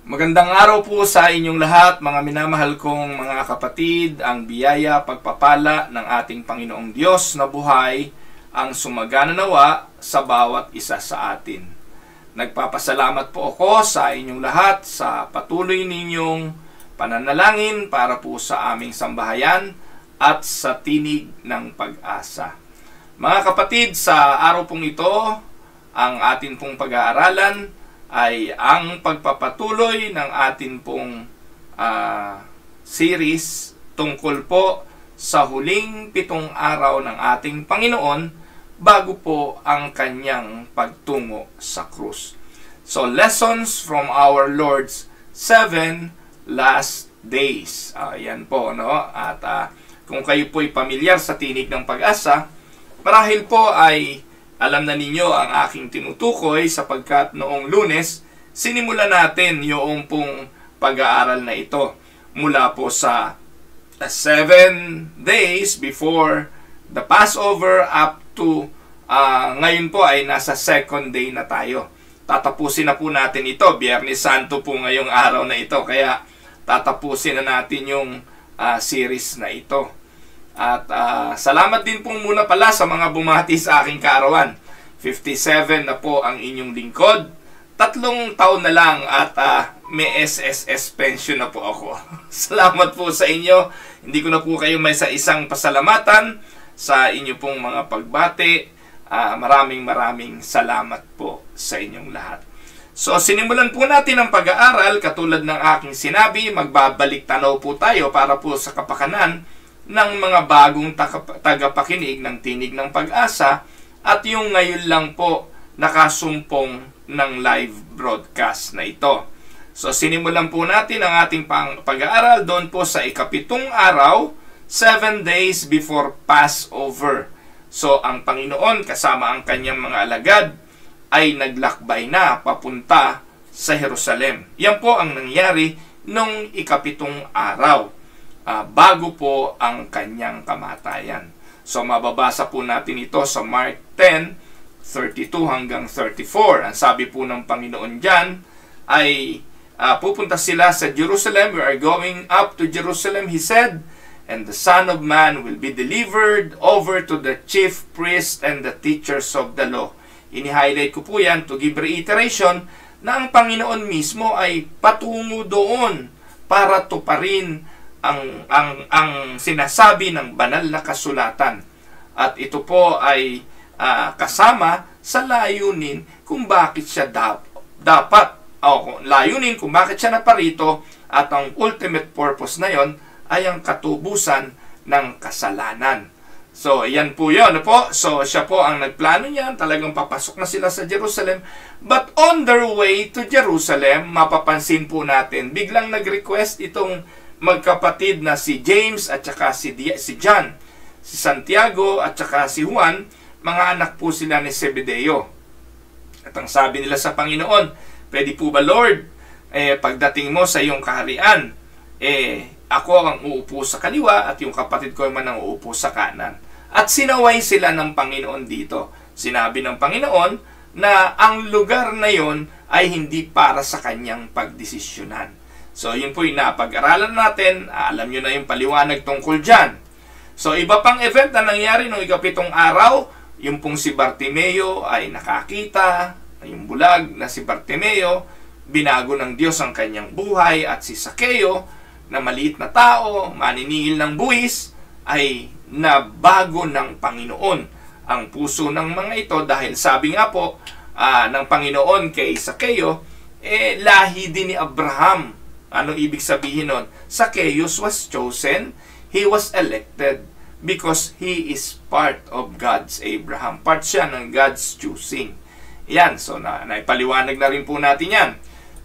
Magandang araw po sa inyong lahat, mga minamahal kong mga kapatid. Ang biyaya, pagpapala ng ating Panginoong Diyos na buhay ang sumagana nawa sa bawat isa sa atin. Nagpapasalamat po ako sa inyong lahat sa patuloy ninyong pananalangin para po sa aming sambahayan at sa tinig ng pag-asa. Mga kapatid, sa araw pong ito, ang atin pong pag-aaralan ay ang pagpapatuloy ng atin pong series tungkol po sa huling 7 araw ng ating Panginoon bago po ang kanyang pagtungo sa krus. So, lessons from our Lord's 7 last days. Yan po, no? At kung kayo po'y pamilyar sa tinig ng pag-asa, marahil po ay alam na ninyo ang aking tinutukoy sapagkat noong Lunes, sinimulan natin yung pong pag-aaral na ito. Mula po sa 7 days before the Passover up to ngayon po ay nasa 2nd day na tayo. Tatapusin na po natin ito. Biyernes Santo po ngayong araw na ito. Kaya tatapusin na natin yung series na ito. At salamat din pong muna pala sa mga bumati sa aking kaarawan. 57 na po ang inyong lingkod. 3 taon na lang at may SSS pension na po ako. Salamat po sa inyo. Hindi ko na po kayo may sa isang pasalamatan sa inyo pong mga pagbati. Maraming salamat po sa inyong lahat. So, sinimulan po natin ang pag-aaral. Katulad ng aking sinabi, magbabalik tanaw po tayo para po sa kapakanan ng mga bagong tagapakinig ng tinig ng pag-asa at yung ngayon lang po nakasumpong ng live broadcast na ito. So, sinimulan po natin ang ating pag-aaral doon po sa ika-7 araw, 7 days before Passover. So, ang Panginoon kasama ang kanyang mga alagad ay naglakbay na papunta sa Jerusalem. Yan po ang nangyari nung ika-7 araw. Bago po ang kanyang kamatayan. So, mababasa po natin ito sa Mark 10:32 hanggang 34. Ang sabi po ng Panginoon dyan ay pupunta sila sa Jerusalem. We are going up to Jerusalem, he said, and the Son of Man will be delivered over to the chief priests and the teachers of the law. Ini-highlight ko po yan to give reiteration na ang Panginoon mismo ay patungo doon para tuparin ang sinasabi ng banal na kasulatan. At ito po ay kasama sa layunin kung bakit siya layunin kung bakit siya naparito, at ang ultimate purpose na yon ay ang katubusan ng kasalanan. So, yan po yun. So, siya po ang nagplano niyan. Talagang papasok na sila sa Jerusalem. But on their way to Jerusalem, mapapansin po natin, biglang nag-request itong magkapatid na si James at saka si John, si Santiago at saka si Juan. Mga anak po sila ni Zebedeo. At ang sabi nila sa Panginoon, pwede po ba, Lord, pagdating mo sa iyong kaharian, ako ang uupo sa kaliwa at yung kapatid ko man ang uupo sa kanan. At sinaway sila ng Panginoon dito. Sinabi ng Panginoon na ang lugar na yon ay hindi para sa kanyang pagdesisyonan. So, yun po yung napag-aralan natin. Alam nyo na yung paliwanag tungkol dyan. So, iba pang event na nangyari noong ika-7 araw, yung pong si Bartimeo ay nakakita, yung bulag na si Bartimeo, binago ng Diyos ang kanyang buhay, at si Sakeo, na maliit na tao, maniningil ng buwis, ay nabago ng Panginoon ang puso ng mga ito dahil sabi nga po ng Panginoon kay Sakeo, lahi din ni Abraham. Anong ibig sabihin nun? Zacchaeus was chosen, he was elected because he is part of God's Abraham. Part siya ng God's choosing. Yan, so naipaliwanag na rin po natin yan.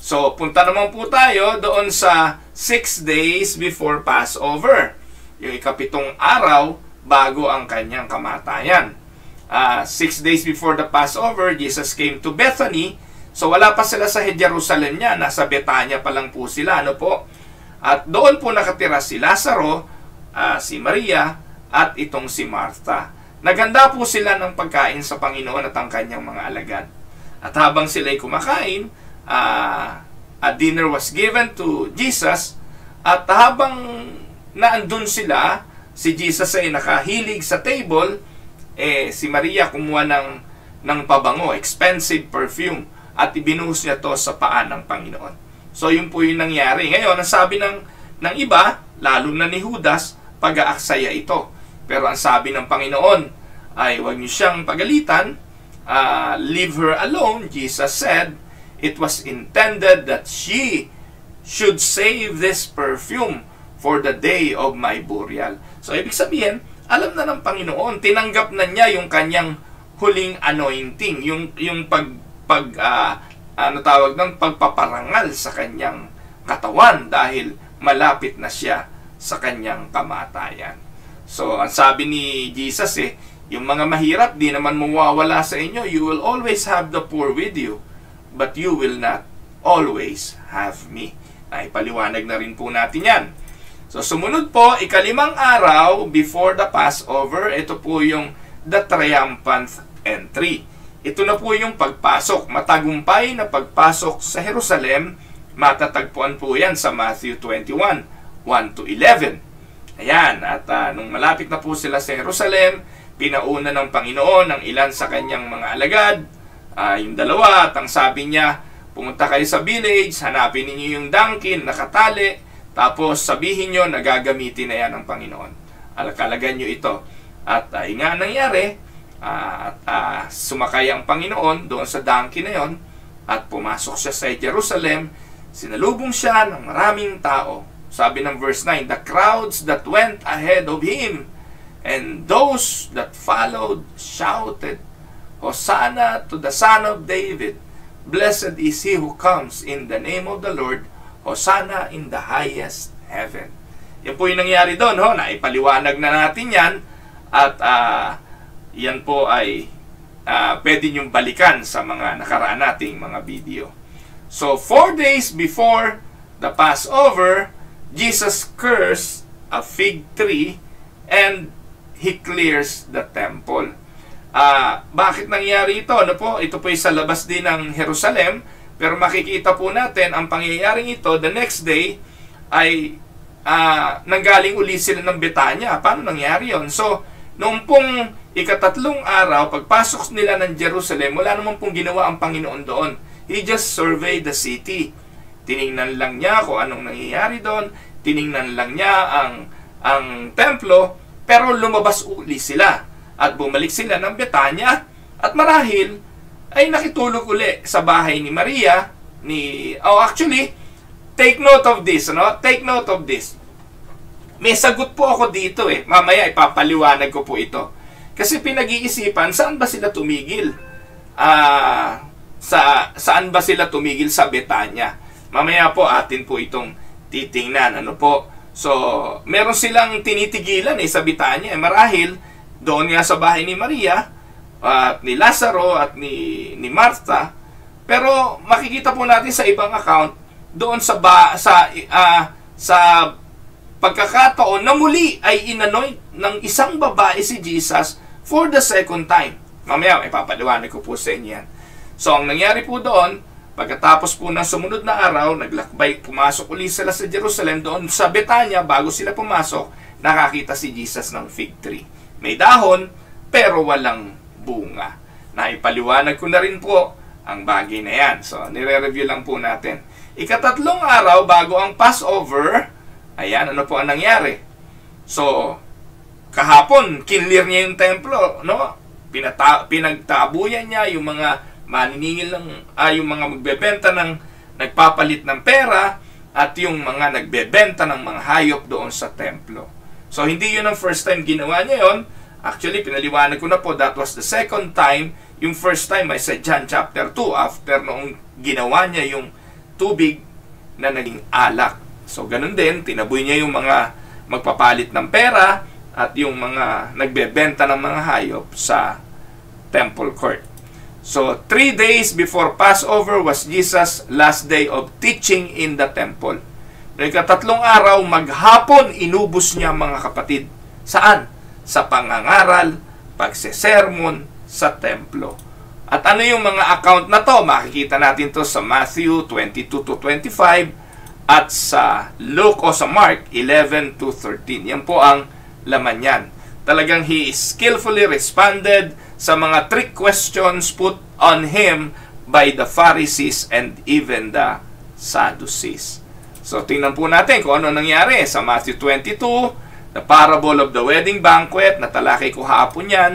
So, punta naman po tayo doon sa 6 days before Passover. Yung ika-7 araw bago ang kanyang kamatayan. 6 days before the Passover, Jesus came to Bethany. So, wala pa sila sa Jerusalem niya. Nasa Betania pa lang po sila. At doon po nakatira si Lazaro, si Maria, at itong si Martha. Naganda po sila ng pagkain sa Panginoon at ang kanyang mga alagad. At habang sila'y kumakain, dinner was given to Jesus, at habang naandun sila, si Jesus ay nakahilig sa table, si Maria kumuha ng pabango, expensive perfume, at ibinuhos niya to sa paa ng Panginoon. So yun po yung nangyari. Ngayon, ang sabi ng iba, lalo na ni Judas, pag-aaksaya ito. Pero ang sabi ng Panginoon ay huwag niyo siyang pagalitan, leave her alone. Jesus said, it was intended that she should save this perfume for the day of my burial. So ibig sabihin, alam na ng Panginoon, tinanggap na niya yung kanyang huling anointing, yung pagpaparangal sa kanyang katawan dahil malapit na siya sa kanyang kamatayan. So, ang sabi ni Jesus yung mga mahirap di naman mawawala sa inyo. You will always have the poor with you, but you will not always have me. Ay, paliwanag na rin po natin yan. So, sumunod po, ikalimang araw before the Passover, ito po yung the triumphant entry. Ito na po yung pagpasok, matagumpay na pagpasok sa Jerusalem. Matatagpuan po yan sa Matthew 21, 1-11. Ayan, at nung malapit na po sila sa Jerusalem, pinauna ng Panginoon ang ilan sa kanyang mga alagad, yung dalawa, at ang sabi niya, pumunta kayo sa village, hanapin ninyo yung donkey nakatali, tapos sabihin nyo na gagamitin na yan ng Panginoon. Alakalagan nyo ito. At yun nga nangyari, sumakay ang Panginoon doon sa donkey na yon, at pumasok siya sa Jerusalem, sinalubong siya ng maraming tao. Sabi ng verse 9, the crowds that went ahead of him and those that followed shouted, Hosanna to the Son of David. Blessed is he who comes in the name of the Lord. Hosanna in the highest heaven. Yan po yung nangyari doon. Naipaliwanag na natin yan. At yan po ay pwede nyong balikan sa mga nakaraan nating mga video. So, 4 days before the Passover, Jesus cursed a fig tree and he clears the temple. Bakit nangyari ito? Ito po ay sa labas din ng Jerusalem, pero makikita po natin ang pangyayaring ito the next day ay nanggaling uli sila ng Betanya. Paano nangyari yon? So, noong pong ikatatlong araw, pagpasok nila ng Jerusalem, wala naman pong ginawa ang Panginoon doon. He just surveyed the city. Tiningnan lang niya kung anong nangyayari doon. Tiningnan lang niya ang templo. Pero lumabas uli sila. At bumalik sila ng Betanya. At marahil ay nakitulog uli sa bahay ni Maria. Actually, take note of this. Take note of this. May sagot po ako dito Mamaya ipapaliwanag ko po ito. Kasi pinag-iisipan, saan ba sila tumigil? Saan ba sila tumigil sa Betanya? Mamaya po atin po itong titingnan. So, meron silang tinitigilan sa Betanya. Marahil, doon nga sa bahay ni Maria, at ni Lazaro, at ni Martha. Pero, makikita po natin sa ibang account, doon sa pagkakataon na muli ay inanoint ng isang babae si Jesus for the second time. Mamaya, ipapaliwanag ko po sa inyo yan. So, ang nangyari po doon, pagkatapos po ng sumunod na araw, naglakbay, pumasok ulit sila sa Jerusalem, doon sa Betanya, bago sila pumasok, nakakita si Jesus ng fig tree. May dahon, pero walang bunga. Naipaliwanag ko na rin po ang bagay na yan. So, nire-review lang po natin. Ikatatlong araw, bago ang Passover, ayan, ano po ang nangyari? So, kahapon, kinlir niya yung templo, pinagtabuyan niya yung mga maniningil yung mga magbebenta nagpapalit ng pera, at yung mga nagbebenta ng mga hayop doon sa templo. So, hindi yun ang first time ginawa niya yun. Actually, pinaliwanag ko na po, that was the second time. Yung first time ay sa John chapter 2, after noong ginawa niya yung tubig na naging alak. So, ganun din, tinaboy niya yung mga magpapalit ng pera at yung mga nagbebenta ng mga hayop sa temple court. So, 3 days before Passover was Jesus' last day of teaching in the temple. Noong ikatatlong araw, maghapon, inubos niya mga kapatid. Saan? Sa pangangaral, pagsesermon sa templo. At ano yung mga account na to? Makikita natin to sa Matthew 22 to 25 at sa Luke o sa Mark 11 to 13. Yan po ang laman yan. Talagang he skillfully responded sa mga trick questions put on him by the Pharisees and even the Sadducees. So tingnan po natin kung ano nangyari sa Matthew 22, the parable of the wedding banquet, natalakay ko hapon yan,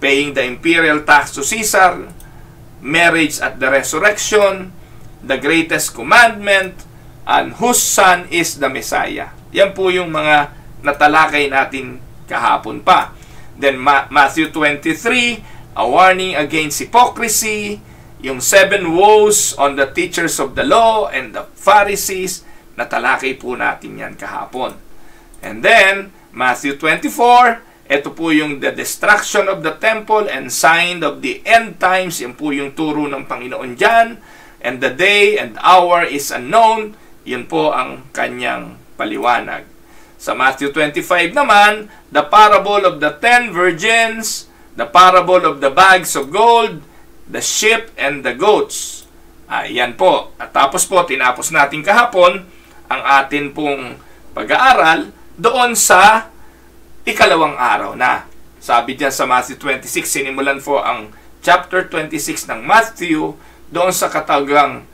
paying the imperial tax to Caesar, marriage at the resurrection, the greatest commandment, and whose son is the Messiah. Yan po yung mga natalakay natin kahapon pa. Then Matthew 23, a warning against hypocrisy, yung 7 woes on the teachers of the law and the Pharisees, natalakay po natin yan kahapon. And then, Matthew 24, ito po yung the destruction of the temple and sign of the end times. Yan po yung turo ng Panginoon dyan. And the day and hour is unknown. Yan po ang kanyang paliwanag. Sa Matthew 25 naman, the parable of the 10 virgins, the parable of the bags of gold, the sheep and the goats. Yan po. At tapos po, tinapos natin kahapon ang atin pong pag-aaral doon sa ikalawang araw na. Sabi diyan sa Matthew 26, sinimulan po ang chapter 26 ng Matthew doon sa katagang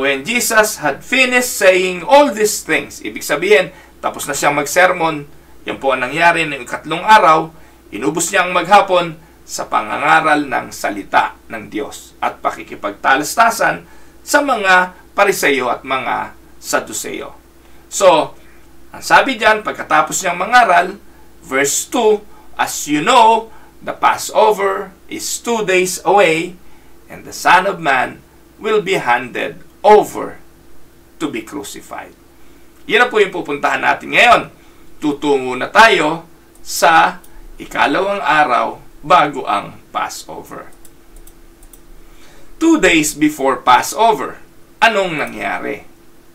when Jesus had finished saying all these things. Ibig sabihin, tapos na siyang mag-sermon. Yan po ang nangyari ng ikatlong araw. Inubos niya ang maghapon sa pangangaral ng salita ng Diyos at pakikipagtalastasan sa mga Pariseyo at mga Saduseyo. So, ang sabi diyan, pagkatapos niyang mangaral, Verse 2, as you know, the Passover is 2 days away, and the Son of Man will be handed over to be crucified. Yan na po yung pupuntahan natin ngayon. Tutungo na tayo sa ikalawang araw bago ang Passover. 2 days before Passover, anong nangyari?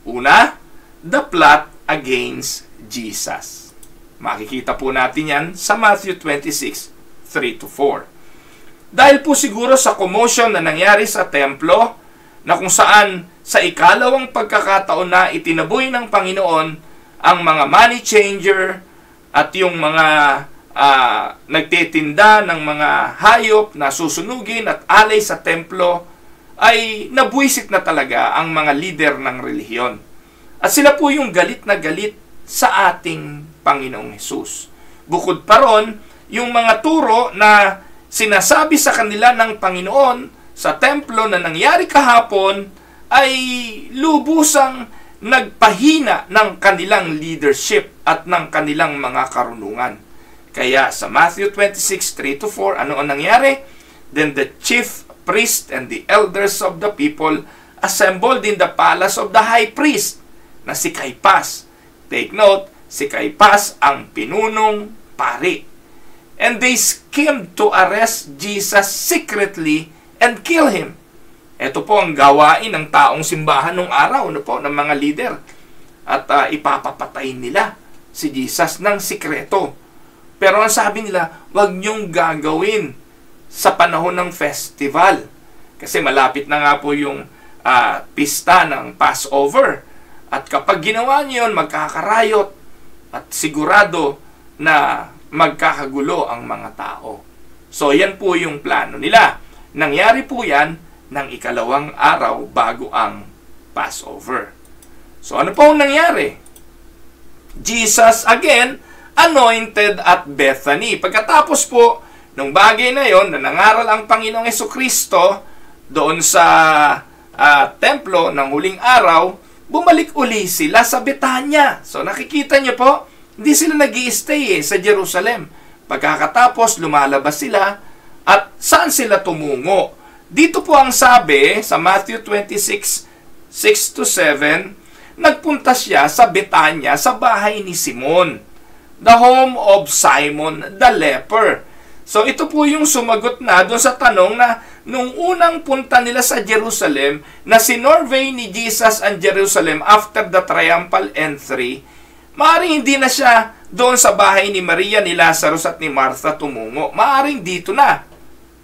Una, the plot against Jesus. Makikita po natin yan sa Matthew 26, 3-4. Dahil po siguro sa commotion na nangyari sa templo, na kung saan sa ikalawang pagkakataon na itinaboy ng Panginoon ang mga money changer at yung mga nagtitinda ng mga hayop na susunugin at alay sa templo, ay nabuisit na talaga ang mga lider ng relihiyon. At sila po yung galit na galit sa ating Panginoong Hesus. Bukod pa ron, yung mga turo na sinasabi sa kanila ng Panginoon sa templo na nangyari kahapon ay lubusang nagpahina ng kanilang leadership at ng kanilang mga karunungan. Kaya sa Matthew 26, 3-4, ano ang nangyari? Then the chief priest and the elders of the people assembled in the palace of the high priest na si Caiphas. Take note, si Caiphas ang pinunong pari. And they schemed to arrest Jesus secretly and kill him. Ito po ang gawain ng taong simbahan nung araw, ano po, ng mga leader. At ipapapatay nila si Jesus ng sikreto. Pero ang sabi nila, wag niyong gagawin sa panahon ng festival. Kasi malapit na nga po yung pista ng Passover. At kapag ginawa niyo yun, magkakarayot at sigurado na magkakagulo ang mga tao. So, yan po yung plano nila. Nangyari po yan ng ikalawang araw bago ang Passover. So, ano po ang nangyari? Jesus, again, anointed at Bethany. Pagkatapos po, nung bagay na yon na nangaral ang Panginoong Jesucristo doon sa templo ng huling araw, bumalik uli sila sa Betania. So nakikita niyo po, hindi sila nag-i-stay sa Jerusalem. Pagkatapos, lumalabas sila at saan sila tumungo? Dito po ang sabi sa Matthew 26, 6-7, nagpunta siya sa Betania sa bahay ni Simon, the home of Simon the leper. So ito po yung sumagot na doon sa tanong na nung unang punta nila sa Jerusalem, na sinorvey ni Jesus ang Jerusalem after the triumphal entry, maaaring hindi na siya doon sa bahay ni Maria, ni Lazarus at ni Martha tumungo. Maaaring dito na.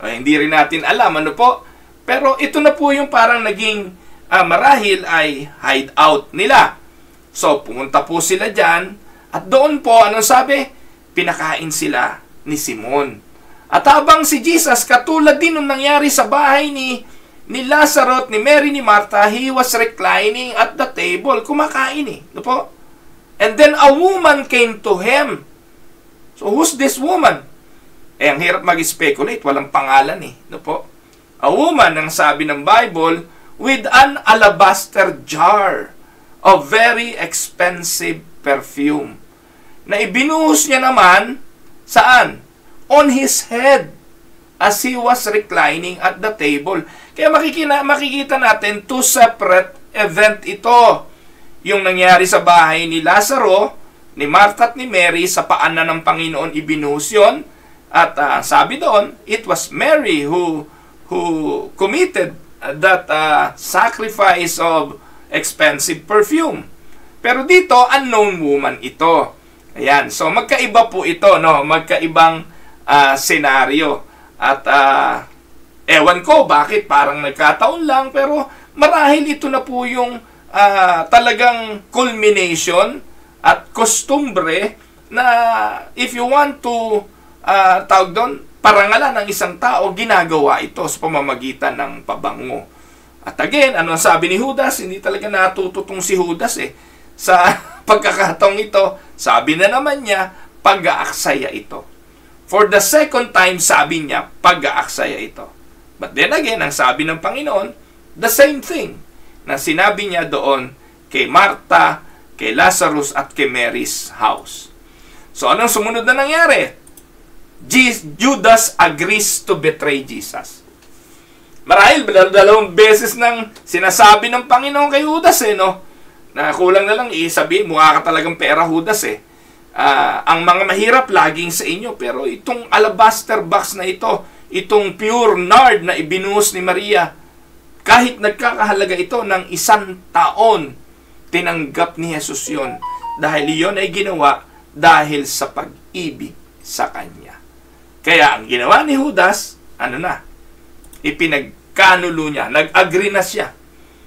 Hindi rin natin alam, ano po. Pero ito na po yung parang naging marahil ay hideout nila. So, pumunta po sila dyan. At doon po, anong sabi? Pinakain sila ni Simon. At habang si Jesus, katulad din nung nangyari sa bahay ni Lazaro, ni Mary, ni Martha, he was reclining at the table. Kumakain ano po? And then a woman came to him. So, who's this woman? Ang hirap mag-speculate. Walang pangalan ano po? A woman, ang sabi ng Bible, with an alabaster jar of very expensive perfume. Na ibinuhos niya naman, saan? On his head, as he was reclining at the table. Kaya makikita natin, two separate event ito. Yung nangyari sa bahay ni Lazaro, ni Martha at ni Mary, sa paanan ng Panginoon ibinuhos yun. At sabi doon, it was Mary who committed that sacrifice of expensive perfume. Pero dito, unknown woman ito. Ayan, so magkaiba po ito, no? Magkaibang senaryo. At ewan ko bakit parang nagkataon lang, pero marahil ito na po yung talagang culmination at kostumbre na if you want to tawag doon, parangalan ng isang tao, ginagawa ito sa pamamagitan ng pabango. At again, ano ang sabi ni Judas? Hindi talaga natututong si Judas sa pagkakataong ito. Sabi na naman niya, pag-aaksaya ito. For the second time, sabi niya, pag-aaksaya ito. But then again, ang sabi ng Panginoon, the same thing na sinabi niya doon kay Martha, kay Lazarus at kay Mary's house. So, anong sumunod na nangyari? Judas agrees to betray Jesus. Marahil, dalawang beses nang sinasabi ng Panginoon kay Judas, no? Na kulang na lang isabihin, mukha ka talagang pera, Judas, ang mga mahirap laging sa inyo, pero itong alabaster box na ito, itong pure nard na ibinuhos ni Maria, kahit nagkakahalaga ito ng 1 taon, tinanggap ni Jesus yon dahil iyon ay ginawa dahil sa pag-ibig sa Kanya. Kaya ang ginawa ni Judas, ipinagkanulo niya, nag-agree na siya.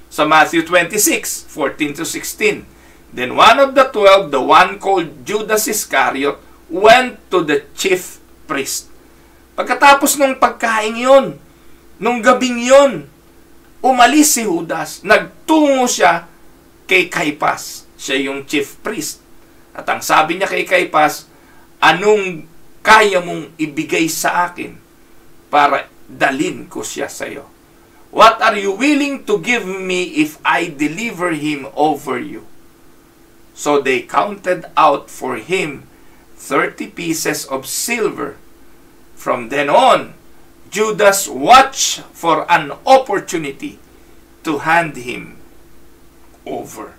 Sa Matthew 26, 14-16, then one of the 12, the one called Judas Iscariot, went to the chief priest. Pagkatapos ng pagkain yon, nung gabing yon, umalis si Judas, nagtungo siya kay Caiphas. Siya yung chief priest. At ang sabi niya kay Caiphas, anong kaya mong ibigay sa akin para dalin ko siya sa iyo? What are you willing to give me if I deliver him over you? So they counted out for him 30 pieces of silver. From then on, Judas watched for an opportunity to hand him over.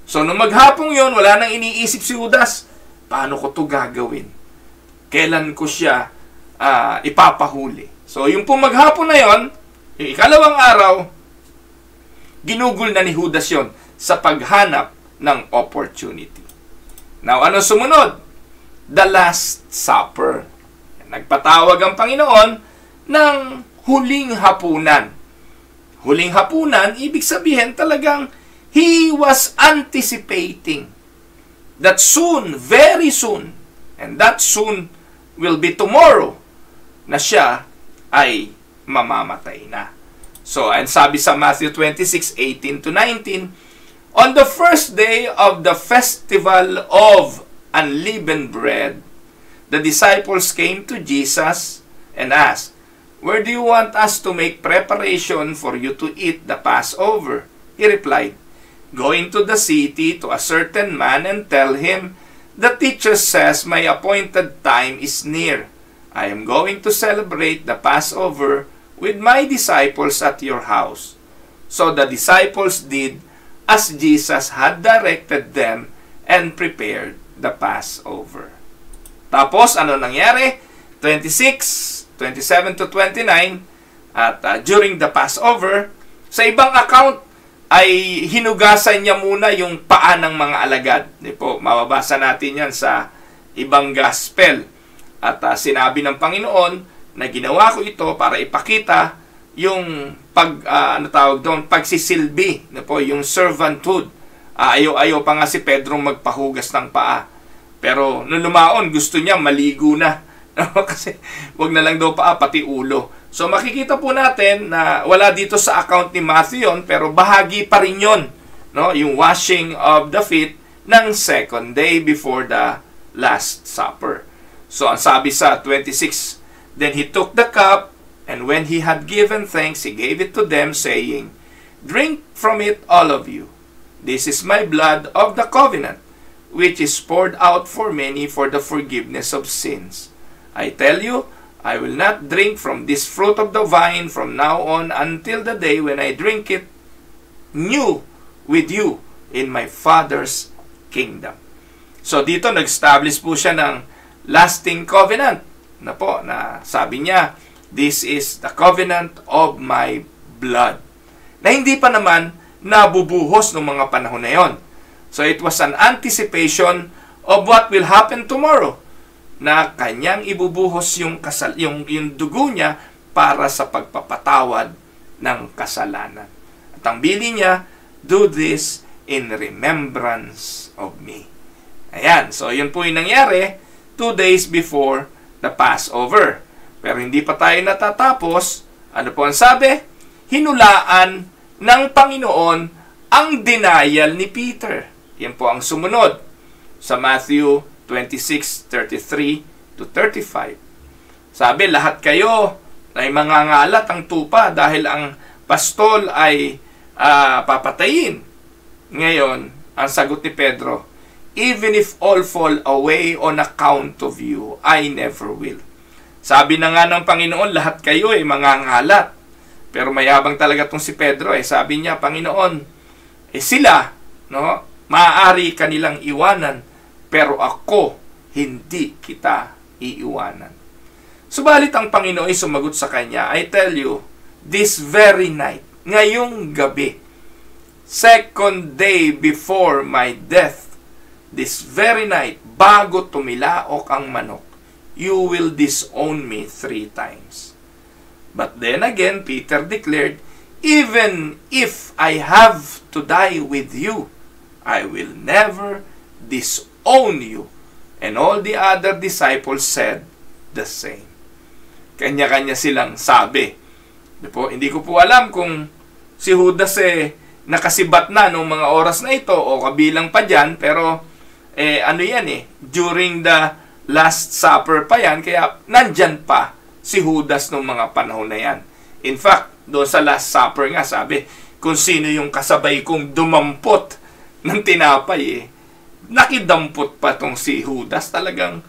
So, nung maghapong yon, wala nang iniisip si Judas, paano ko to gagawin? Kailan ko siya ipapahuli? So, yung pong maghapon na yon, yung ikalawang araw, ginugol na ni Judas yon sa paghanap ng opportunity. Now, ano sumunod? The Last Supper. Nagpatawag ang Panginoon ng huling hapunan. Huling hapunan, ibig sabihin talagang He was anticipating that soon, very soon, and that soon will be tomorrow, na siya ay mamamatay na. So, and sabi sa Matthew 26, 18-19, on the first day of the festival of unleavened bread, the disciples came to Jesus and asked, where do you want us to make preparation for you to eat the Passover? He replied, go into the city to a certain man and tell him, the teacher says my appointed time is near. I am going to celebrate the Passover with my disciples at your house. So the disciples did as Jesus had directed them and prepared the Passover. Tapos, ano nangyari? 26, 27-29, at during the Passover, sa ibang account, ay hinugasan niya muna yung paa ng mga alagad. Di po, mababasa natin yan sa ibang gospel. At sinabi ng Panginoon na ginawa ko ito para ipakita yung pagsisilbi, na po, yung servanthood. Ayaw pa nga si Pedro magpahugas ng paa. Pero nung lumaon, gusto niya maligo na. Kasi wag na lang daw paa, pati ulo. So makikita po natin na wala dito sa account ni Matthew yun, pero bahagi pa rin yun, no? Yung washing of the feet ng second day before the Last Supper. So ang sabi sa 26, then he took the cup, and when he had given thanks, he gave it to them, saying, drink from it, all of you. This is my blood of the covenant, which is poured out for many for the forgiveness of sins. I tell you, I will not drink from this fruit of the vine from now on until the day when I drink it new with you in my Father's kingdom. So dito nag-establish po siya ng lasting covenant. Na sabi niya, this is the covenant of my blood. Na hindi pa naman nabubuhos ng mga panahon na yon. So it was an anticipation of what will happen tomorrow, na kanyang ibubuhos yung dugo niya para sa pagpapatawad ng kasalanan. At ang bilin niya, do this in remembrance of me. Ayan, so yun po yung nangyari 2 days before the Passover. Pero hindi pa tayo natatapos. Ano po ang sabi? Hinulaan ng Panginoon ang denial ni Peter. Yan po ang sumunod sa Matthew 26:33 to 35. Sabi, lahat kayo ay mangangalat ang tupa dahil ang pastol ay papatayin. Ngayon, ang sagot ni Pedro, even if all fall away on account of you, I never will. Sabi na nga ng Panginoon, lahat kayo ay mangangalat. Pero mayabang talaga tong si Pedro. Sabi niya, Panginoon, sila, no, maaari kanilang iwanan, pero ako, hindi kita iiwanan. Subalit ang Panginoon ay sumagot sa kanya, I tell you, this very night, ngayong gabi, second day before my death, this very night, bago tumilaok ang manok, you will disown me 3 times. But then again, Peter declared, even if I have to die with you, I will never disown you. And all the other disciples said the same. Kanya-kanya silang sabi. Hindi ko po alam kung si Judas nakasibat na nung mga oras na ito o kabilang pa dyan, pero during the Last Supper pa yan, kaya nandyan pa si Judas nung mga panahon na yan. In fact, doon sa Last Supper nga, sabi, kung sino yung kasabay kong dumampot ng tinapay, nakidampot pa tong si Judas. Talagang,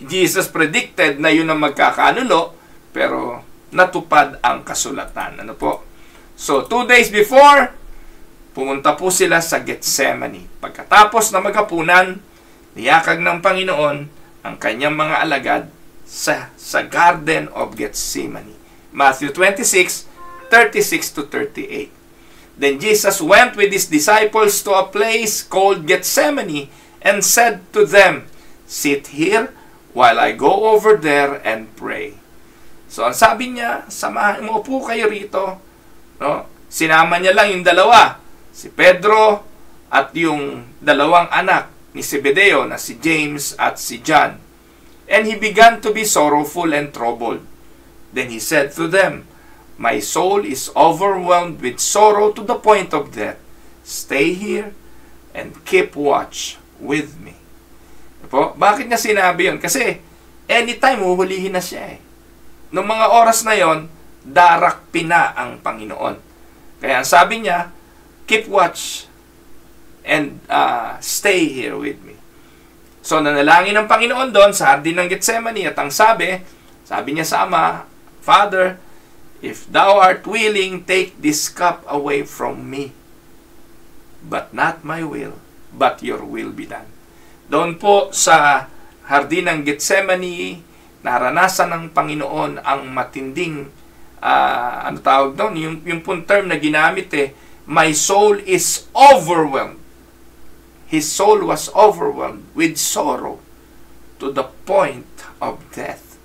Jesus predicted na yun ang magkakanulo, pero natupad ang kasulatan. So, 2 days before, pumunta po sila sa Gethsemane. Pagkatapos na maghapunan, niyakag ng Panginoon ang kanyang mga alagad sa Garden of Gethsemane. Matthew 26:36 to 38. Then Jesus went with his disciples to a place called Gethsemane and said to them, sit here while I go over there and pray. So ang sabi niya, samahan mo po kayo rito. No? Sinama niya lang yung dalawa, si Pedro at yung dalawang anak ni Zebedeo na si James at si John. And he began to be sorrowful and troubled. Then he said to them, my soul is overwhelmed with sorrow to the point of death. Stay here and keep watch with me. Bakit niya sinabi yun? Kasi anytime huhulihin na siya. Noong mga oras na yon, darakpin na ang Panginoon. Kaya ang sabi niya, keep watch and stay here with me. So nanalangin ng Panginoon doon sa hardin ng Gethsemane at ang sabi niya sa Ama, Father, if thou art willing, take this cup away from me. But not my will, but your will be done. Doon po sa hardin ng Gethsemane, naranasan ng Panginoon ang matinding, yung pong term na ginamit my soul is overwhelmed. His soul was overwhelmed with sorrow to to the point of death.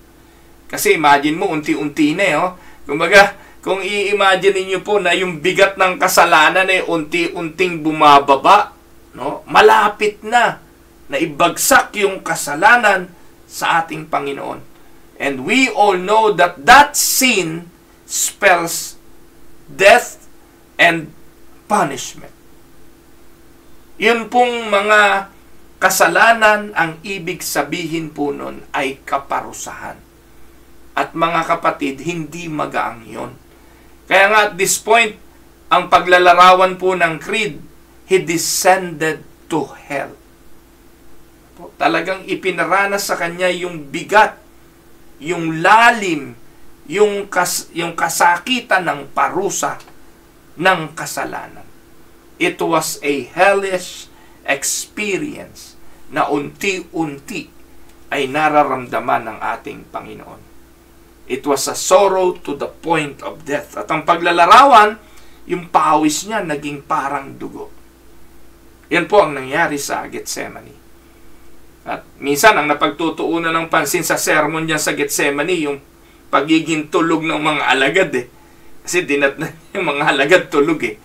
Kasi imagine mo, unti-unti na eh. Kumbaga, kung i-imagine niyo po na yung bigat ng kasalanan ay unti-unting bumababa, no? Malapit na ibagsak yung kasalanan sa ating Panginoon. And we all know that that sin spells death and punishment. Yun pong mga kasalanan, ang ibig sabihin po nun ay kaparusahan. At mga kapatid, hindi magaang yun. Kaya nga at this point, ang paglalarawan po ng creed, He descended to hell. Talagang ipinaranas sa Kanya yung bigat, yung lalim, yung kasakitan ng parusa ng kasalanan. It was a hellish experience na unti-unti ay nararamdaman ng ating Panginoon. It was a sorrow to the point of death. At ang paglalarawan, yung pawis niya naging parang dugo. Yan po ang nangyari sa Gethsemane. At minsan, ang napagtutuunan ng pansin sa sermon niya sa Gethsemane, yung pagiging tulog ng mga alagad eh. Kasi dinatnan yung mga alagad tulog eh.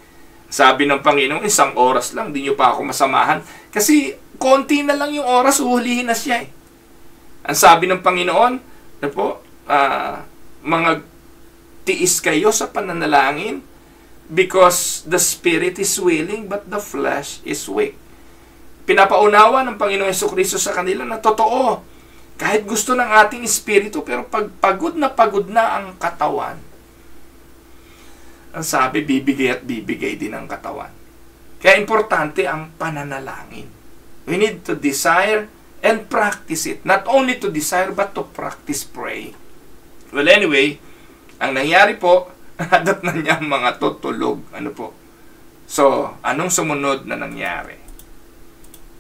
Sabi ng Panginoon, 1 oras lang, di nyo pa ako masamahan. Kasi konti na lang yung oras, uhulihin na siya eh. Ang sabi ng Panginoon, na po, mga tiis kayo sa pananalangin because the spirit is willing but the flesh is weak. Pinapaunawa ng Panginoon Jesucristo sa kanila na totoo, kahit gusto ng ating espiritu, pero pag pagod na ang katawan, ang sabi, bibigay at bibigay din ang katawan. Kaya importante ang pananalangin. We need to desire and practice it. Not only to desire, but to practice praying. Well, anyway, ang nangyari po, nadat na niya mga tutulog. Ano po? So, anong sumunod na nangyari?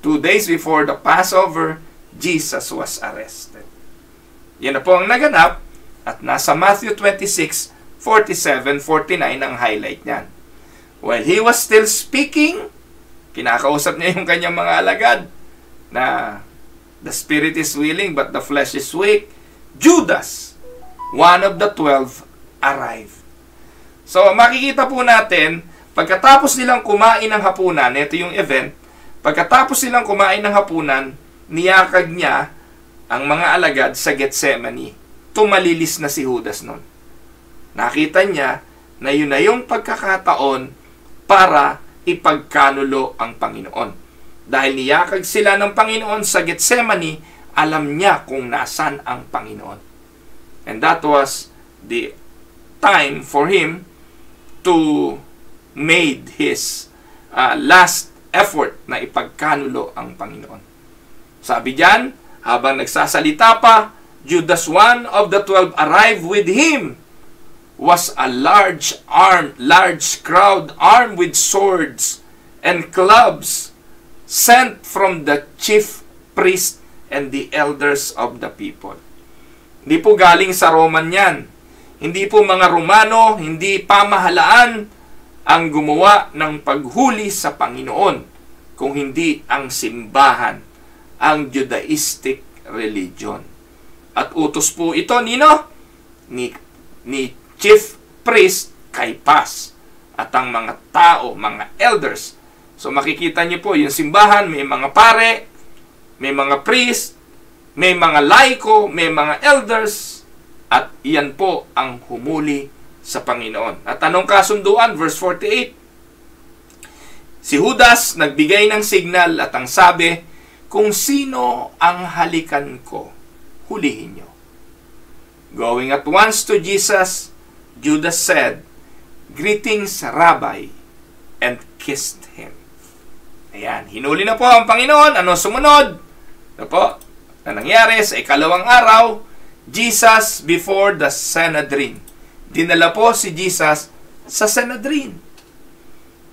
2 days before the Passover, Jesus was arrested. Yan na po ang naganap at nasa Matthew 26, 47, 49 ang highlight niyan. While he was still speaking, kinakausap niya yung kanyang mga alagad na the spirit is willing but the flesh is weak. Judas, one of the 12, arrived. So, makikita po natin, pagkatapos nilang kumain ng hapunan, ito yung event, pagkatapos nilang kumain ng hapunan, niyakag niya ang mga alagad sa Gethsemane. Tumalilis na si Judas nun. Nakita niya na yun na yung pagkakataon para ipagkanulo ang Panginoon. Dahil niyakag sila ng Panginoon sa Gethsemane, alam niya kung nasan ang Panginoon. And that was the time for him to made his last effort na ipagkanulo ang Panginoon. Sabi diyan, habang nagsasalita pa, Judas, one of the 12, arrived with him. Was a large crowd armed with swords and clubs sent from the chief priest and the elders of the people. Hindi po galing sa Roman yan. Hindi po mga Romano, hindi pamahalaan ang gumawa ng paghuli sa Panginoon, kung hindi ang simbahan, ang Judaistic religion. At utos po ito, ni chief priest Caiaphas at ang mga tao, mga elders. So makikita niyo po, yung simbahan, may mga pare, may mga priest, may mga laiko, may mga elders, at iyan po ang humuli sa Panginoon. At anong kasunduan? Verse 48. Si Judas nagbigay ng signal at ang sabi, kung sino ang halikan ko, hulihin niyo. Going at once to Jesus, Judas said, "Greetings, Rabbi," and kissed him. Ayan, hinuli na po ang Panginoon. Ano sumunod? Ano po? Na nangyari sa ikalawang araw, Jesus before the Sanhedrin. Dinala po si Jesus sa Sanhedrin.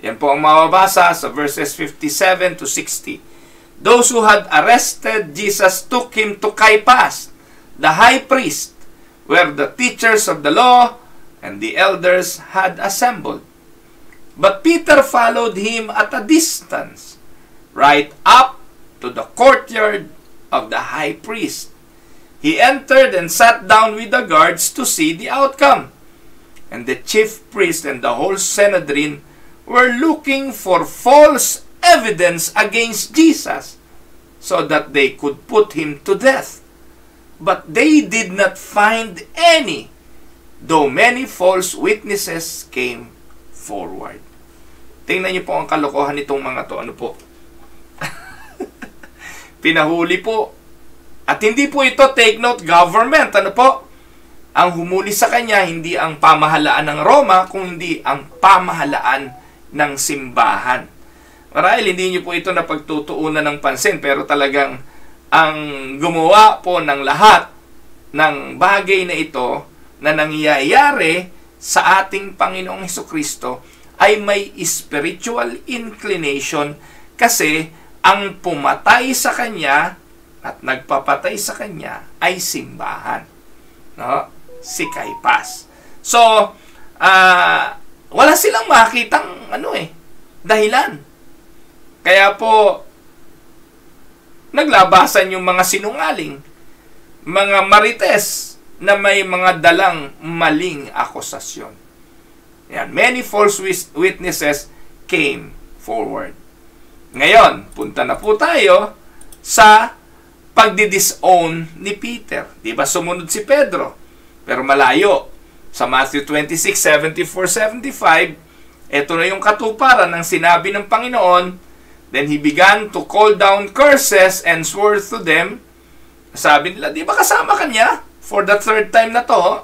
Yan po ang mababasa sa verses 57 to 60. Those who had arrested Jesus took him to Caiaphas, the high priest, where the teachers of the law and the elders had assembled. But Peter followed him at a distance, right up to the courtyard of the high priest. He entered and sat down with the guards to see the outcome. And the chief priest and the whole Sanhedrin were looking for false evidence against Jesus so that they could put him to death. But they did not find any, though many false witnesses came forward. Tingnan niyo po ang kalokohan nitong mga to. Ano po? Pinahuli po. At hindi po ito, take note, government. Ano po? Ang humuli sa kanya, hindi ang pamahalaan ng Roma, kundi ang pamahalaan ng simbahan. Marahil, hindi niyo po ito napagtutuunan ng pansin, pero talagang ang gumawa po ng lahat ng bagay na ito na nangyayari sa ating Panginoong Hesukristo ay may spiritual inclination kasi ang pumatay sa kanya at nagpapatay sa kanya ay simbahan. No? Si Caiphas. So, wala silang makitang dahilan. Kaya po, naglabasan yung mga sinungaling, mga marites na may mga dalang maling akusasyon. Yan. Many false witnesses came forward. Ngayon, punta na po tayo sa pagdi-disown ni Peter. Di ba sumunod si Pedro? Pero malayo. Sa Matthew 26, 74-75, ito na yung katuparan ng sinabi ng Panginoon. Then he began to call down curses and swore to them. Sabi nila, di ba kasama kanya? For the third time na to,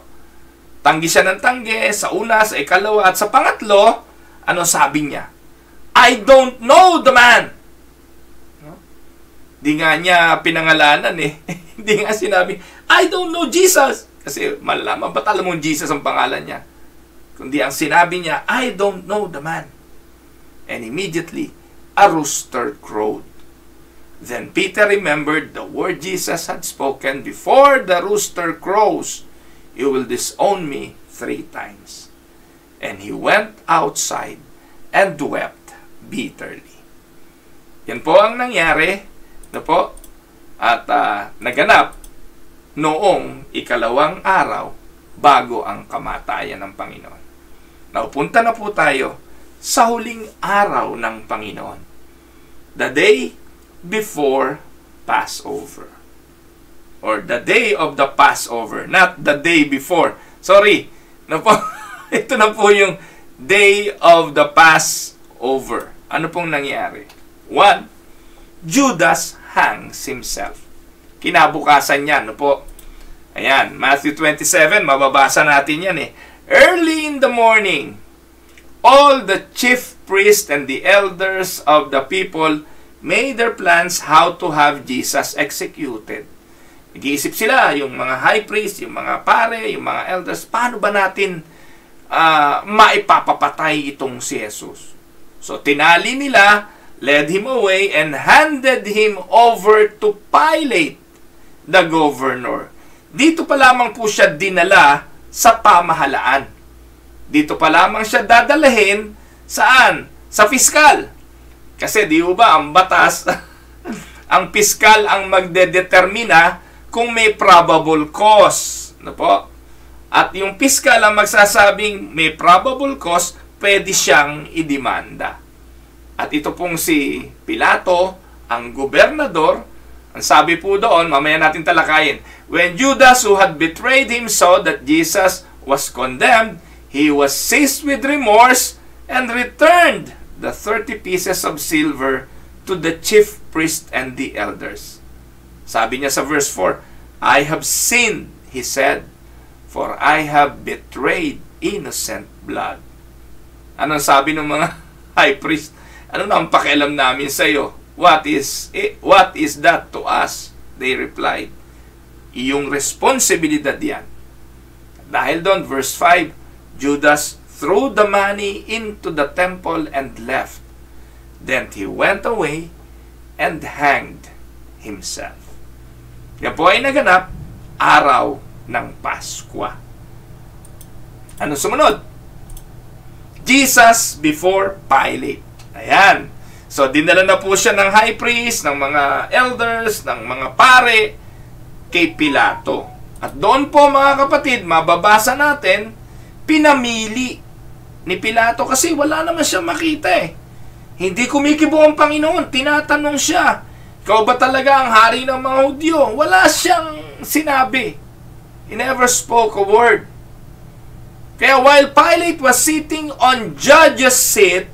tanggi siya ng tanggi, sa una, sa ikalawa, at sa pangatlo, ano sabi niya? I don't know the man. Di nga niya pinangalanan eh. Hindi nga sinabi, I don't know Jesus. Kasi malalaman, ba't alam mo Jesus ang pangalan niya? Kundi ang sinabi niya, I don't know the man. And immediately, a rooster crowed. Then Peter remembered the word Jesus had spoken, before the rooster crows, you will disown me 3 times. And he went outside and wept bitterly. Yan po ang nangyari, no po? At naganap noong ikalawang araw bago ang kamatayan ng Panginoon. Naupunta na po tayo sa huling araw ng Panginoon. The day before Passover. Or the day of the Passover. Not the day before. Sorry. No po? Ito na po yung day of the Passover. Ano pong nangyari? 1. Judas hangs himself. Kinabukasan niyan. No po? Ayan. Matthew 27. Mababasa natin yan eh. Early in the morning, all the chief priests and the elders of the people made their plans how to have Jesus executed. Nag-iisip sila, yung mga high priest, yung mga pare, yung mga elders, paano ba natin maipapapatay itong si Jesus? So, tinali nila, led him away, and handed him over to Pilate, the governor. Dito pa lamang po siya dinala sa pamahalaan. Dito pa lamang siya dadalahin saan? Sa piskal. Kasi di ba ang batas, ang piskal ang magdedetermina kung may probable cause. No po? At yung piskal ang magsasabing may probable cause, pwede siyang idemanda. At ito pong si Pilato, ang gobernador, ang sabi po doon, mamaya natin talakayin, when Judas who had betrayed him saw that Jesus was condemned, he was seized with remorse and returned the 30 pieces of silver to the chief priest and the elders. Sabi niya sa verse 4, I have sinned, he said, for I have betrayed innocent blood. Anong sabi ng mga high priest? Ano na ang pakialam namin sa iyo? What is that to us? They replied, iyong responsibilidad yan. Dahil doon, verse 5, Judas threw the money into the temple and left. Then he went away and hanged himself. Yan po ay naganap, araw ng Paskwa. Ano sumunod? Jesus before Pilate. Ayan. So, dinala na po siya ng high priest, ng mga elders, ng mga pare, kay Pilato. At doon po mga kapatid, mababasa natin, pinamili ni Pilato kasi wala naman siya makita eh. Hindi kumikibo ang Panginoon, tinatanong siya, ikaw ba talaga ang hari ng mga Hudyo? Wala siyang sinabi. He never spoke a word. Kaya while Pilate was sitting on judge's seat,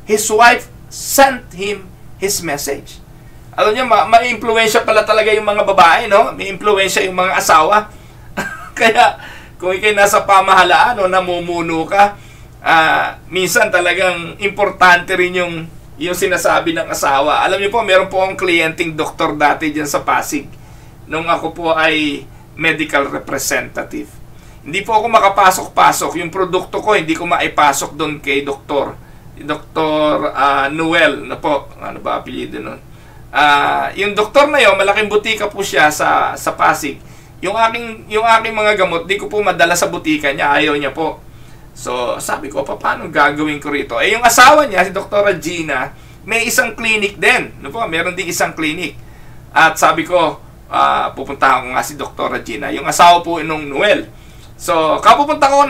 his wife sent him his message. Alam niyo, may impluwensya pala talaga yung mga babae, no? May impluwensya yung mga asawa. Kaya, kung ikay nasa pamahalaan o namumuno ka, minsan talagang importante rin yung sinasabi ng asawa. Alam niyo po, meron po akong kliyenteng doktor dati dyan sa Pasig. Nung ako po ay medical representative. Hindi po ako makapasok-pasok. Yung produkto ko, hindi ko maipasok doon kay doktor. Dr. Noel, na po, ano ba apelyido nun? Yung doktor na yun, malaking butika po siya sa Pasig. Yung aking mga gamot, di ko po madala sa butika niya, ayaw niya po. So, sabi ko, paano gagawin ko rito? Eh, yung asawa niya, si Dr. Gina, may isang clinic din. No po, meron din isang clinic. At sabi ko, pupuntahan ko nga si Dr. Gina. Yung asawa po nung Noel. So, kapupunta ko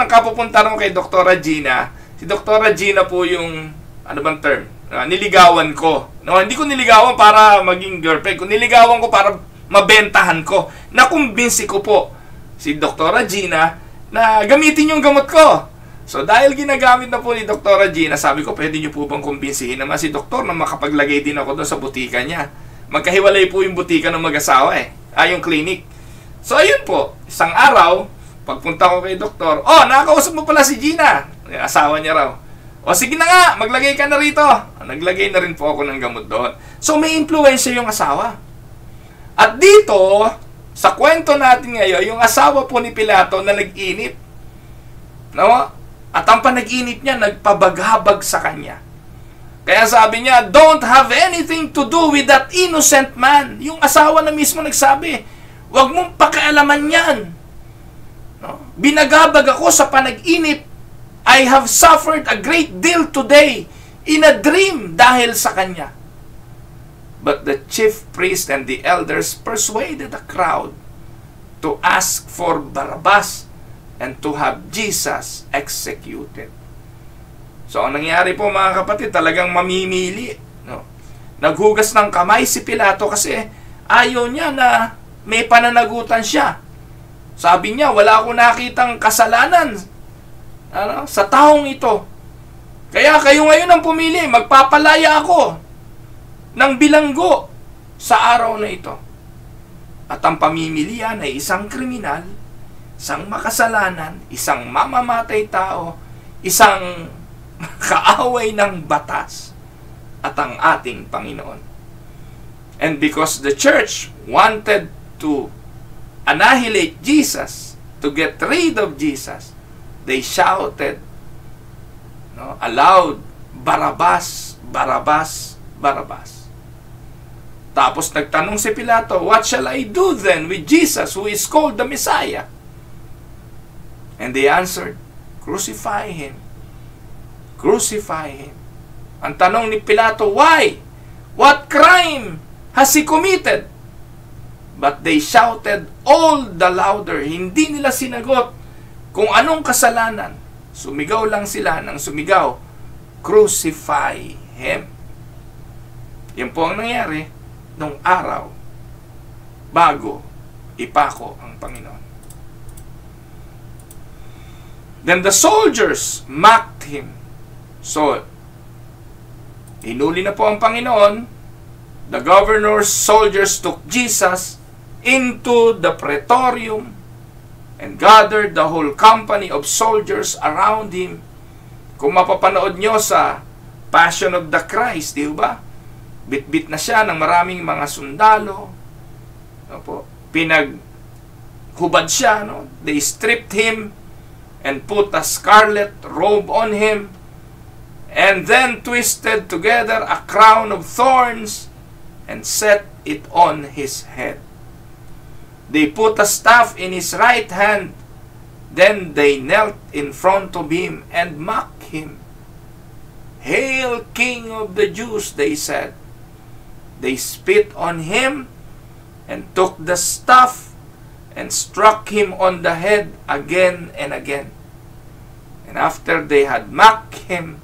kay Dr. Gina. Si Dr. Gina po yung, ano bang term? Niligawan ko. No, hindi ko niligawan para maging girlfriend. Kung niligawan ko para mabentahan ko. Nakumbinsi ko po si Dr. Gina na gamitin yung gamot ko. So, dahil ginagamit na po ni Dr. Gina, sabi ko, pwede niyo po bang kumbinsihin naman si Doktor na makapaglagay din ako doon sa butika niya. Magkahiwalay po yung butika ng mag-asawa eh. Yung clinic. So, ayun po. Isang araw, pagpunta ko kay Doktor, nakakausap mo pala si Gina. Yung asawa niya raw. Sige na nga, maglagay ka na rito. Naglagay na rin po ako ng gamot doon. So, may influensya yung asawa. At dito, sa kwento natin ngayon, yung asawa po ni Pilato na nag-inip. No? At ang panag-inip niya, nagpabaghabag sa kanya. Kaya sabi niya, don't have anything to do with that innocent man. Yung asawa na mismo nagsabi, huwag mong pakialaman yan. No? Binagabag ako sa panag-inip. I have suffered a great deal today in a dream dahil sa kanya. But the chief priest and the elders persuaded the crowd to ask for Barabbas and to have Jesus executed. So, ang nangyari po mga kapatid, talagang mamimili. No? Naghugas ng kamay si Pilato kasi ayaw niya na may pananagutan siya. Sabi niya, wala akong nakitang kasalanan sa taong ito. Kaya kayo ngayon ang pumili, magpapalaya ako ng bilanggo sa araw na ito. At ang pamimilian ay isang kriminal, isang makasalanan, isang mamamatay tao, isang kaaway ng batas, at ang ating Panginoon. And because the church wanted to annihilate Jesus, to get rid of Jesus, they shouted, aloud, Barabbas, Barabbas, Barabbas. Tapos nagtanong si Pilato, what shall I do then with Jesus who is called the Messiah? And they answered, crucify him. Crucify him. Ang tanong ni Pilato, why? What crime has he committed? But they shouted all the louder. Hindi nila sinagot kung anong kasalanan. Sumigaw lang sila ng sumigaw, crucify him. Yan po ang nangyari nung araw bago ipako ang Panginoon. Then the soldiers mocked him. So, hinuli na po ang Panginoon. The governor's soldiers took Jesus into the praetorium and gathered the whole company of soldiers around him. Kung mapapanood nyo sa Passion of the Christ, di ba? Bit-bit na siya ng maraming mga sundalo. Pinaghubad siya. No? They stripped him and put a scarlet robe on him, and then twisted together a crown of thorns and set it on his head. They put a staff in his right hand. Then they knelt in front of him and mocked him. "Hail, King of the Jews," they said. They spit on him and took the staff and struck him on the head again and again. And after they had mocked him,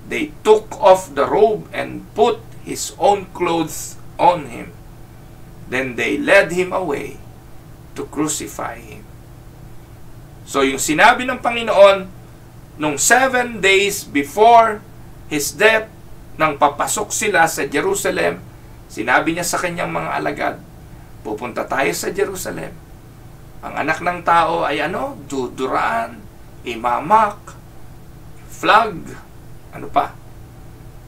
they took off the robe and put his own clothes on him. Then they led him away to crucify him. So yung sinabi ng Panginoon, nung 7 days before his death, nang papasok sila sa Jerusalem, sinabi niya sa kanyang mga alagad, pupunta tayo sa Jerusalem. Ang anak ng tao ay duduraan, imamak, flag,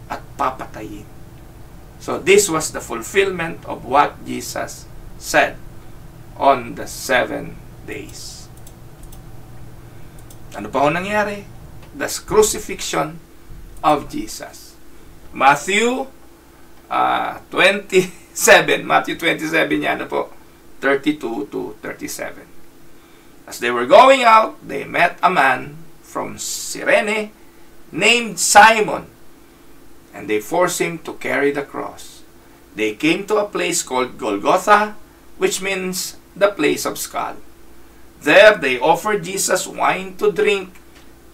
at papatayin. So this was the fulfillment of what Jesus said on the 7 days. Ano pa ho nangyari? The crucifixion of Jesus. Matthew 27 yan, 32 to 37. As they were going out, they met a man from Cyrene named Simon, and they forced him to carry the cross. They came to a place called Golgotha, which means the place of skull. There they offered Jesus wine to drink,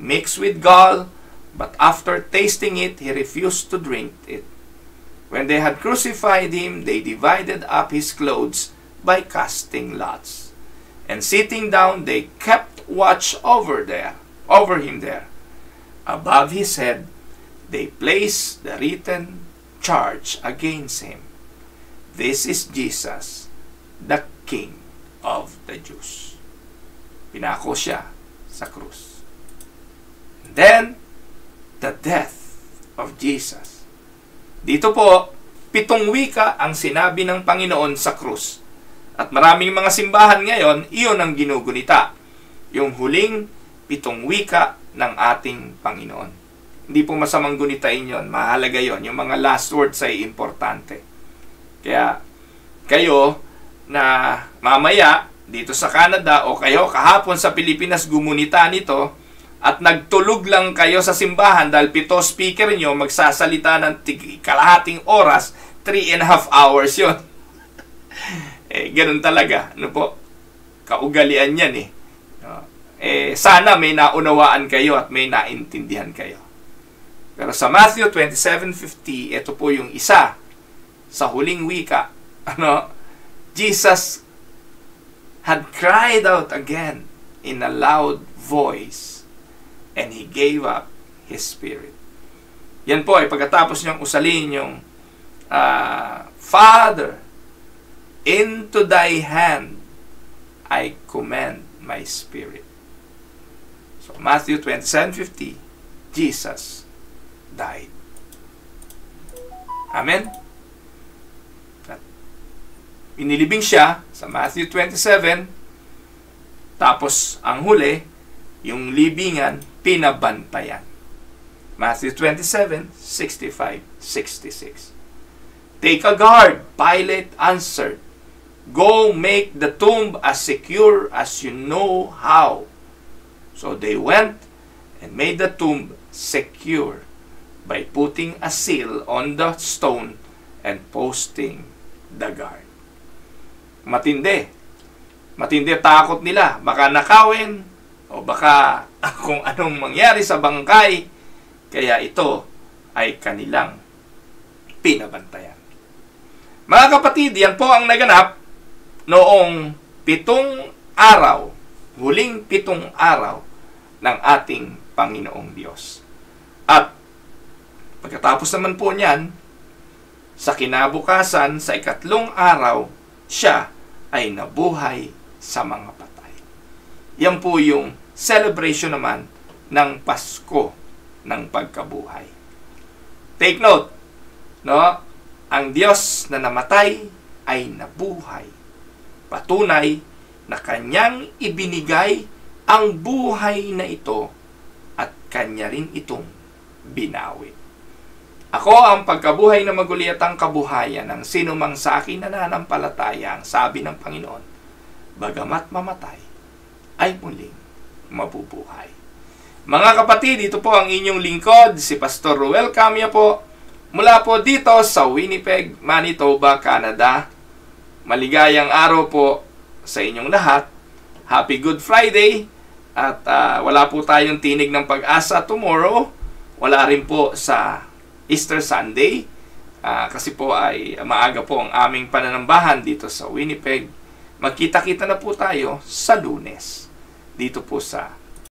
mixed with gall, but after tasting it, he refused to drink it. When they had crucified him, they divided up his clothes by casting lots. And sitting down, they kept watch over him there. Above his head, they placed the written charge against him. This is Jesus, the King of the Jews. Pinako siya sa krus. And then, the death of Jesus. Dito po, 7 wika ang sinabi ng Panginoon sa krus. At maraming mga simbahan ngayon, iyon ang ginugunita. Yung huling 7 wika ng ating Panginoon. Hindi po masamang gunitain yon, mahalaga yon. Yung mga last words ay importante. Kaya, kayo na mamaya dito sa Canada o kayo kahapon sa Pilipinas gumunita nito at nagtulog lang kayo sa simbahan dahil 7 speaker nyo magsasalita ng kalahating oras, 3.5 hours yon. Ganun talaga. Kaugalian yan . Sana may naunawaan kayo at may naintindihan kayo. Pero sa Matthew 27:50, ito po yung isa sa huling wika. Jesus had cried out again in a loud voice and he gave up his spirit. Yan po ay pagkatapos niyang usalin yung Father, into thy hand I commend my spirit. So Matthew 27:50, Jesus died. Amen? At inilibing siya sa Matthew 27, tapos ang huli, yung libingan, pinabantayan. Matthew 27:65-66. Take a guard, Pilate answered. Go make the tomb as secure as you know how. So they went and made the tomb secure by putting a seal on the stone and posting the guard. Matindi. Matindi takot nila. Baka nakawin o baka kung anong mangyari sa bangkay. Kaya ito ay kanilang pinabantayan. Mga kapatid, yan po ang naganap noong 7 araw, huling 7 araw ng ating Panginoong Diyos. At pagkatapos naman po niyan, sa kinabukasan, sa 3 araw, siya ay nabuhay sa mga patay. Yan po yung celebration naman ng Pasko ng pagkabuhay. Take note, ang Diyos na namatay ay nabuhay. Patunay na kanyang ibinigay ang buhay na ito at kanya rin itong binawi. Ako ang pagkabuhay na maguliyatang kabuhayan ng sinumang sa akin nananampalataya, ang sabi ng Panginoon, bagamat mamatay, ay muling mabubuhay. Mga kapatid, ito po ang inyong lingkod, si Pastor Ruel Camia po, mula po dito sa Winnipeg, Manitoba, Canada. Maligayang araw po sa inyong lahat. Happy Good Friday. At wala po tayong tinig ng pag-asa tomorrow. Wala rin po sa Easter Sunday. Kasi po ay maaga po ang aming pananambahan dito sa Winnipeg. Magkita-kita na po tayo sa Lunes. Dito po sa